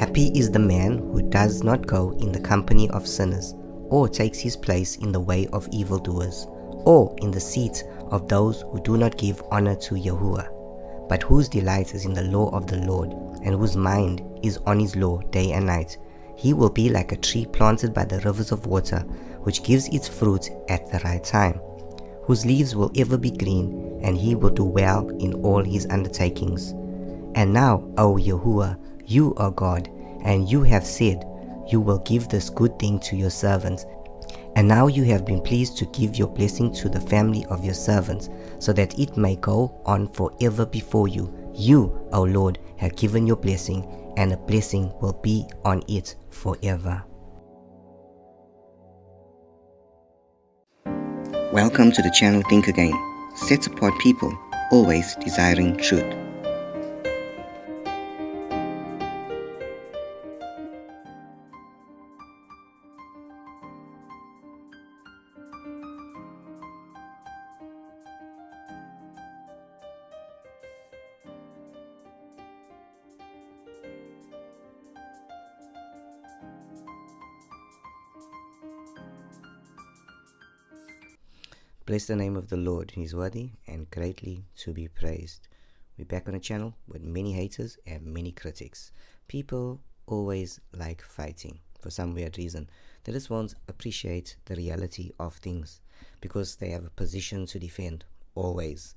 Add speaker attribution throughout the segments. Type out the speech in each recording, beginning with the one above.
Speaker 1: Happy is the man who does not go in the company of sinners, or takes his place in the way of evildoers, or in the seat of those who do not give honor to Yahuwah, but whose delight is in the law of the Lord, and whose mind is on his law day and night. He will be like a tree planted by the rivers of water, which gives its fruit at the right time, whose leaves will ever be green, and he will do well in all his undertakings. And now, O Yahuwah, you are God, and you have said, you will give this good thing to your servants. And now you have been pleased to give your blessing to the family of your servants, so that it may go on forever before you. You, O Lord, have given your blessing, and a blessing will be on it forever. Welcome to the channel Think Again. Set apart people, always desiring truth. Bless the name of the Lord. He is worthy and greatly to be praised. We're back on a channel with many haters and many critics. People always like fighting for some weird reason. They just won't appreciate the reality of things because they have a position to defend, always.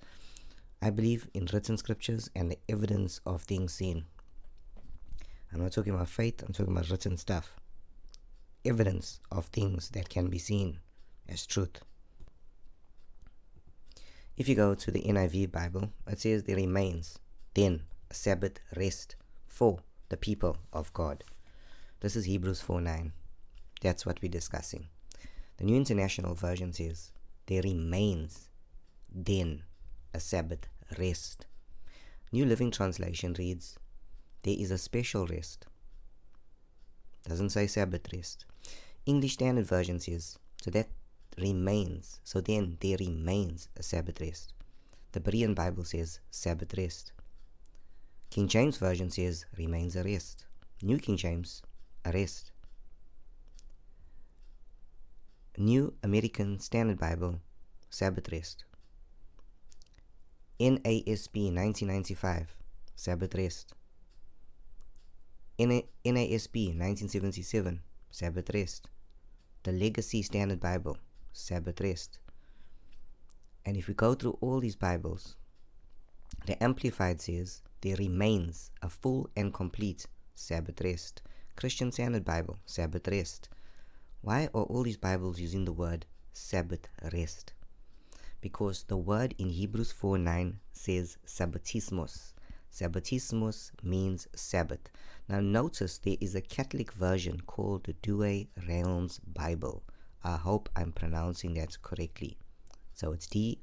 Speaker 1: I believe in written scriptures and the evidence of things seen. I'm not talking about faith, I'm talking about written stuff. Evidence of things that can be seen as truth. If you go to the NIV Bible, it says there remains then a Sabbath rest for the people of God. This is Hebrews 4:9. That's what we're discussing. The New International Version says there remains then a Sabbath rest. New Living Translation reads there is a special rest. Doesn't say Sabbath rest. English Standard Version says so that remains. So then there remains a Sabbath rest. The Berean Bible says Sabbath rest. King James Version says remains a rest. New King James, a rest. New American Standard Bible, Sabbath rest. NASB 1995, Sabbath rest. NASB 1977, Sabbath rest. The Legacy Standard Bible, Sabbath rest. And if we go through all these Bibles, the Amplified says there remains a full and complete Sabbath rest. Christian Standard Bible, Sabbath rest. Why are all these Bibles using the word Sabbath rest? Because the word in Hebrews 4:9 says Sabbatismos. Sabbatismos means Sabbath. Now notice there is a Catholic version called the Douay Realms Bible. I hope I'm pronouncing that correctly. So it's Douay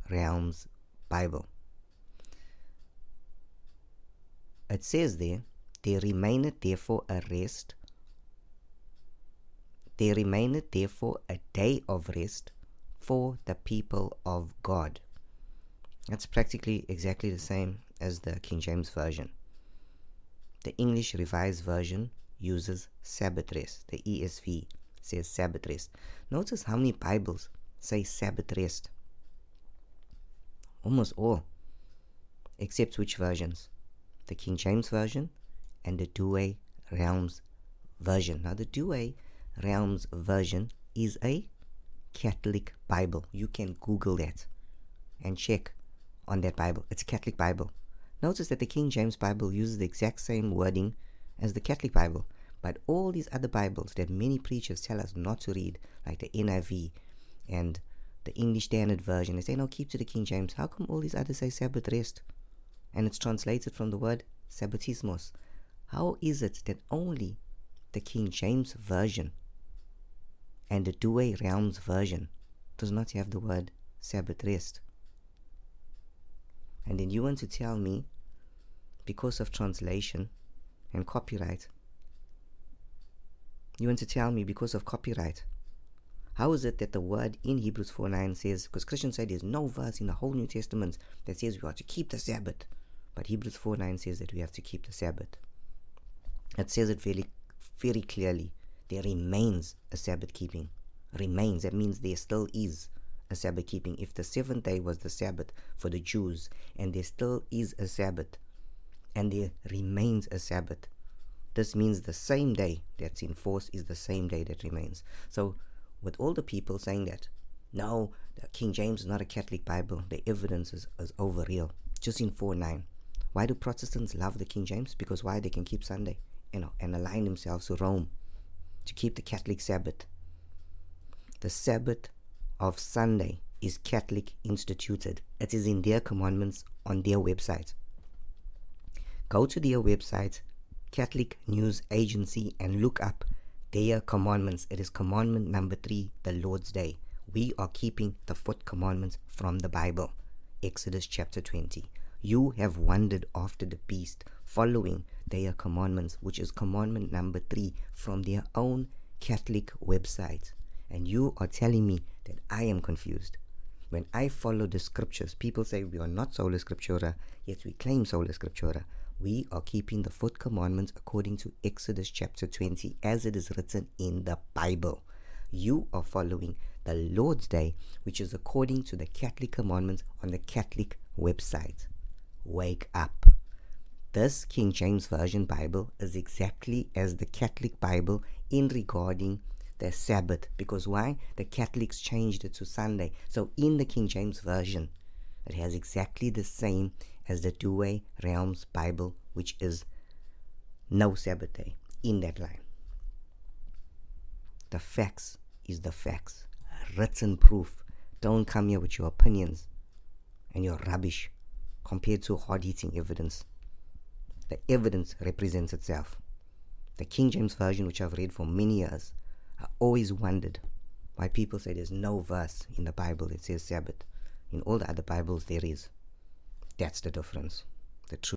Speaker 1: Realms Bible. It says there remaineth therefore a rest. There remaineth therefore a day of rest for the people of God. That's practically exactly the same as the King James Version. The English Revised Version uses Sabbath rest. The ESV says Sabbath rest. Notice how many Bibles say Sabbath rest. Almost all. Except which versions? The King James Version and the Douay Realms Version. Now the Douay Realms Version is a Catholic Bible. You can Google that and check on that Bible. It's a Catholic Bible. Notice that the King James Bible uses the exact same wording as the Catholic Bible, but all these other Bibles that many preachers tell us not to read, like the NIV and the English Standard Version, they say, no, keep to the King James. How come all these others say Sabbath rest? And it's translated from the word Sabbatismos. How is it that only the King James Version and the Douay Realms Version does not have the word Sabbath rest? And then you want to tell me, because of translation and copyright, how is it that the word in Hebrews 4:9 says, because Christians say there's no verse in the whole New Testament that says we are to keep the Sabbath. But Hebrews 4:9 says that we have to keep the Sabbath. It says it very, very clearly. There remains a Sabbath keeping. Remains. That means there still is a Sabbath keeping. If the seventh day was the Sabbath for the Jews, and there still is a Sabbath, and there remains a Sabbath, this means the same day that's in force is the same day that remains. So with all the people saying that, no, the King James is not a Catholic Bible, the evidence is overreal. Just in 4:9. Why do Protestants love the King James? Because why? They can keep Sunday, and align themselves to Rome to keep the Catholic Sabbath. The Sabbath of Sunday is Catholic instituted. It is in their commandments on their website. Go to their website, Catholic News Agency, and look up their commandments. It is commandment number 3, the Lord's Day. We are keeping the 4th commandment from the Bible, Exodus chapter 20. You have wandered after the beast, following their commandments, which is commandment number 3 from their own Catholic website. And you are telling me that I am confused. When I follow the scriptures, people say we are not sola scriptura, yet we claim sola scriptura. We are keeping the 4th commandment according to Exodus chapter 20, as it is written in the Bible. You are following the Lord's Day, which is according to the Catholic commandments on the Catholic website. Wake up. This King James Version Bible is exactly as the Catholic Bible in regarding the Sabbath. Because why? The Catholics changed it to Sunday. So in the King James Version, it has exactly the same as the Douay Realms Bible, which is no Sabbath day in that line. The facts is the facts. Written proof. Don't come here with your opinions and your rubbish compared to hard-hitting evidence. The evidence represents itself. The King James Version, which I've read for many years, I always wondered why people say there's no verse in the Bible that says Sabbath. In all the other Bibles there is. That's the difference. The truth.